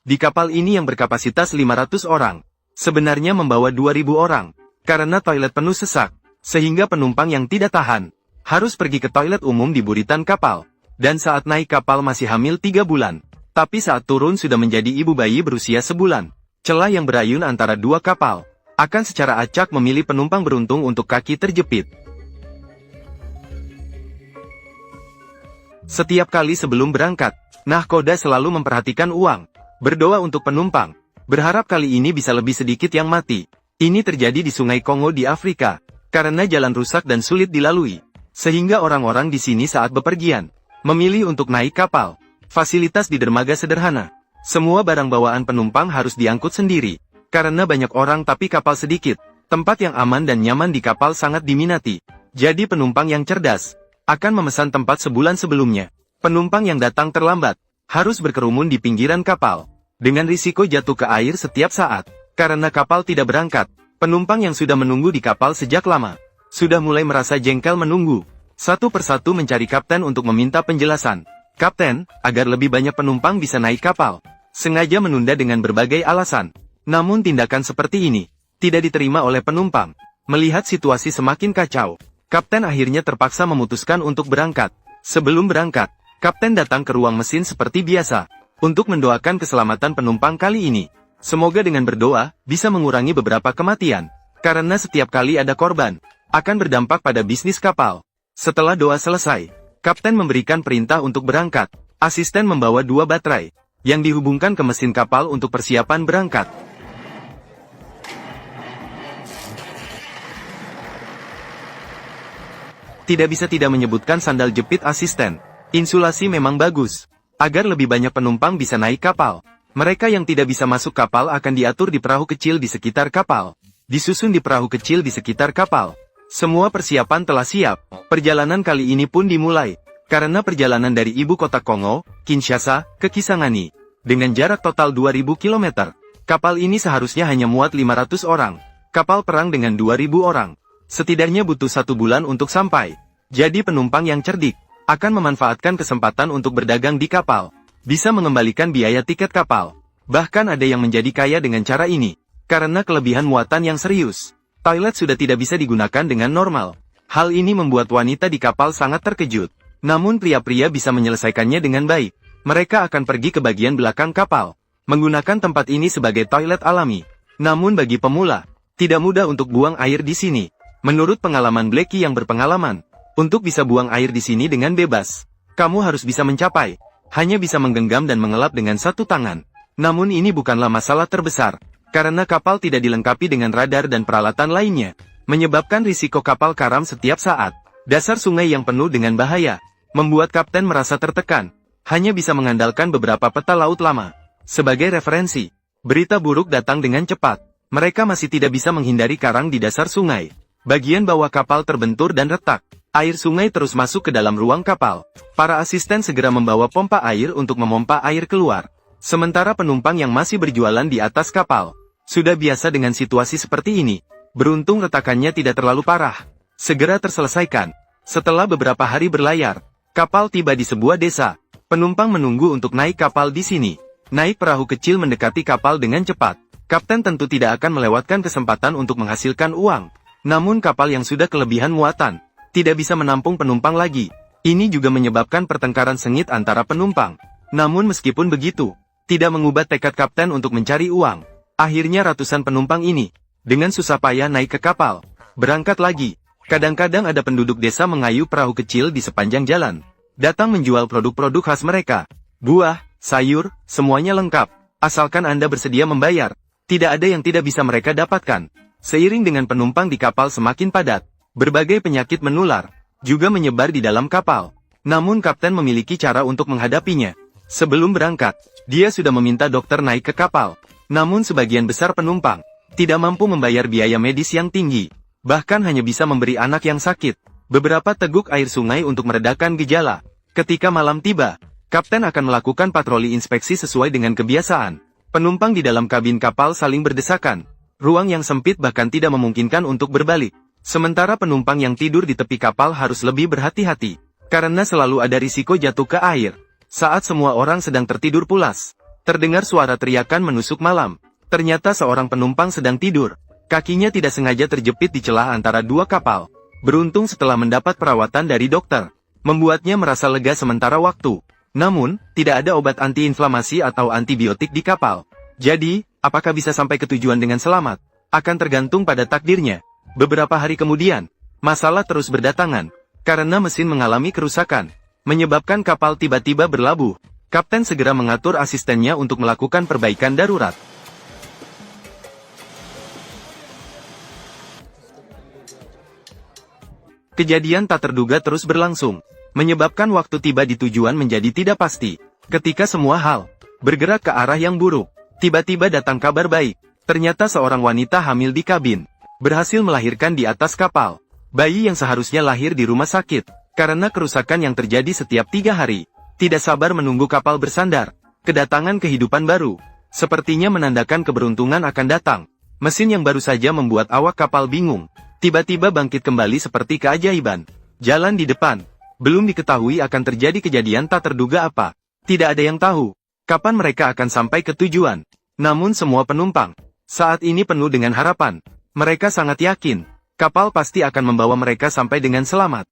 Di kapal ini yang berkapasitas 500 orang, sebenarnya membawa 2.000 orang, karena toilet penuh sesak, sehingga penumpang yang tidak tahan, harus pergi ke toilet umum di buritan kapal. Dan saat naik kapal masih hamil 3 bulan, tapi saat turun sudah menjadi ibu bayi berusia sebulan. Celah yang berayun antara dua kapal, akan secara acak memilih penumpang beruntung untuk kaki terjepit. Setiap kali sebelum berangkat, nahkoda selalu memperhatikan uang, berdoa untuk penumpang, berharap kali ini bisa lebih sedikit yang mati. Ini terjadi di Sungai Kongo di Afrika, karena jalan rusak dan sulit dilalui, sehingga orang-orang di sini saat bepergian, memilih untuk naik kapal. Fasilitas di dermaga sederhana. Semua barang bawaan penumpang harus diangkut sendiri, karena banyak orang tapi kapal sedikit. Tempat yang aman dan nyaman di kapal sangat diminati. Jadi penumpang yang cerdas akan memesan tempat sebulan sebelumnya. Penumpang yang datang terlambat harus berkerumun di pinggiran kapal, dengan risiko jatuh ke air setiap saat. Karena kapal tidak berangkat, penumpang yang sudah menunggu di kapal sejak lama sudah mulai merasa jengkel menunggu. Satu persatu mencari kapten untuk meminta penjelasan. Kapten, agar lebih banyak penumpang bisa naik kapal, sengaja menunda dengan berbagai alasan. Namun tindakan seperti ini tidak diterima oleh penumpang. Melihat situasi semakin kacau, kapten akhirnya terpaksa memutuskan untuk berangkat. Sebelum berangkat, kapten datang ke ruang mesin seperti biasa, untuk mendoakan keselamatan penumpang kali ini. Semoga dengan berdoa, bisa mengurangi beberapa kematian, karena setiap kali ada korban, akan berdampak pada bisnis kapal. Setelah doa selesai, kapten memberikan perintah untuk berangkat. Asisten membawa 2 baterai, yang dihubungkan ke mesin kapal untuk persiapan berangkat. Tidak bisa tidak menyebutkan sandal jepit asisten. Insulasi memang bagus, agar lebih banyak penumpang bisa naik kapal. Mereka yang tidak bisa masuk kapal akan diatur di perahu kecil di sekitar kapal, disusun di perahu kecil di sekitar kapal. Semua persiapan telah siap. Perjalanan kali ini pun dimulai, karena perjalanan dari ibu kota Kongo, Kinshasa, ke Kisangani, dengan jarak total 2.000 km. Kapal ini seharusnya hanya muat 500 orang. Kapal perang dengan 2.000 orang. Setidaknya butuh 1 bulan untuk sampai. Jadi penumpang yang cerdik akan memanfaatkan kesempatan untuk berdagang di kapal, bisa mengembalikan biaya tiket kapal. Bahkan ada yang menjadi kaya dengan cara ini, karena kelebihan muatan yang serius. Toilet sudah tidak bisa digunakan dengan normal. Hal ini membuat wanita di kapal sangat terkejut. Namun pria-pria bisa menyelesaikannya dengan baik. Mereka akan pergi ke bagian belakang kapal, menggunakan tempat ini sebagai toilet alami. Namun bagi pemula, tidak mudah untuk buang air di sini. Menurut pengalaman Blackie yang berpengalaman, untuk bisa buang air di sini dengan bebas, kamu harus bisa mencapai, hanya bisa menggenggam dan mengelap dengan 1 tangan. Namun ini bukanlah masalah terbesar, karena kapal tidak dilengkapi dengan radar dan peralatan lainnya, menyebabkan risiko kapal karam setiap saat. Dasar sungai yang penuh dengan bahaya, membuat kapten merasa tertekan, hanya bisa mengandalkan beberapa peta laut lama. Sebagai referensi, berita buruk datang dengan cepat. Mereka masih tidak bisa menghindari karang di dasar sungai. Bagian bawah kapal terbentur dan retak. Air sungai terus masuk ke dalam ruang kapal. Para asisten segera membawa pompa air untuk memompa air keluar. Sementara penumpang yang masih berjualan di atas kapal sudah biasa dengan situasi seperti ini. Beruntung retakannya tidak terlalu parah. Segera terselesaikan. Setelah beberapa hari berlayar, kapal tiba di sebuah desa. Penumpang menunggu untuk naik kapal di sini. Naik perahu kecil mendekati kapal dengan cepat. Kapten tentu tidak akan melewatkan kesempatan untuk menghasilkan uang. Namun kapal yang sudah kelebihan muatan tidak bisa menampung penumpang lagi. Ini juga menyebabkan pertengkaran sengit antara penumpang. Namun meskipun begitu, tidak mengubah tekad kapten untuk mencari uang. Akhirnya ratusan penumpang ini, dengan susah payah naik ke kapal, berangkat lagi. Kadang-kadang ada penduduk desa mengayuh perahu kecil di sepanjang jalan, datang menjual produk-produk khas mereka. Buah, sayur, semuanya lengkap. Asalkan Anda bersedia membayar, tidak ada yang tidak bisa mereka dapatkan. Seiring dengan penumpang di kapal semakin padat, berbagai penyakit menular juga menyebar di dalam kapal. Namun kapten memiliki cara untuk menghadapinya. Sebelum berangkat, dia sudah meminta dokter naik ke kapal. Namun sebagian besar penumpang tidak mampu membayar biaya medis yang tinggi, bahkan hanya bisa memberi anak yang sakit beberapa teguk air sungai untuk meredakan gejala. Ketika malam tiba, kapten akan melakukan patroli inspeksi sesuai dengan kebiasaan. Penumpang di dalam kabin kapal saling berdesakan. Ruang yang sempit bahkan tidak memungkinkan untuk berbalik. Sementara penumpang yang tidur di tepi kapal harus lebih berhati-hati, karena selalu ada risiko jatuh ke air saat semua orang sedang tertidur pulas. Terdengar suara teriakan menusuk malam. Ternyata seorang penumpang sedang tidur. Kakinya tidak sengaja terjepit di celah antara dua kapal. Beruntung setelah mendapat perawatan dari dokter, membuatnya merasa lega sementara waktu. Namun, tidak ada obat antiinflamasi atau antibiotik di kapal. Jadi, apakah bisa sampai ke tujuan dengan selamat? Akan tergantung pada takdirnya. Beberapa hari kemudian, masalah terus berdatangan. Karena mesin mengalami kerusakan, menyebabkan kapal tiba-tiba berlabuh. Kapten segera mengatur asistennya untuk melakukan perbaikan darurat. Kejadian tak terduga terus berlangsung, menyebabkan waktu tiba di tujuan menjadi tidak pasti. Ketika semua hal bergerak ke arah yang buruk, tiba-tiba datang kabar baik. Ternyata seorang wanita hamil di kabin berhasil melahirkan di atas kapal. Bayi yang seharusnya lahir di rumah sakit, karena kerusakan yang terjadi setiap 3 hari, tidak sabar menunggu kapal bersandar. Kedatangan kehidupan baru, sepertinya menandakan keberuntungan akan datang. Mesin yang baru saja membuat awak kapal bingung, tiba-tiba bangkit kembali seperti keajaiban. Jalan di depan, belum diketahui akan terjadi kejadian tak terduga apa. Tidak ada yang tahu, kapan mereka akan sampai ke tujuan. Namun semua penumpang, saat ini penuh dengan harapan. Mereka sangat yakin, kapal pasti akan membawa mereka sampai dengan selamat.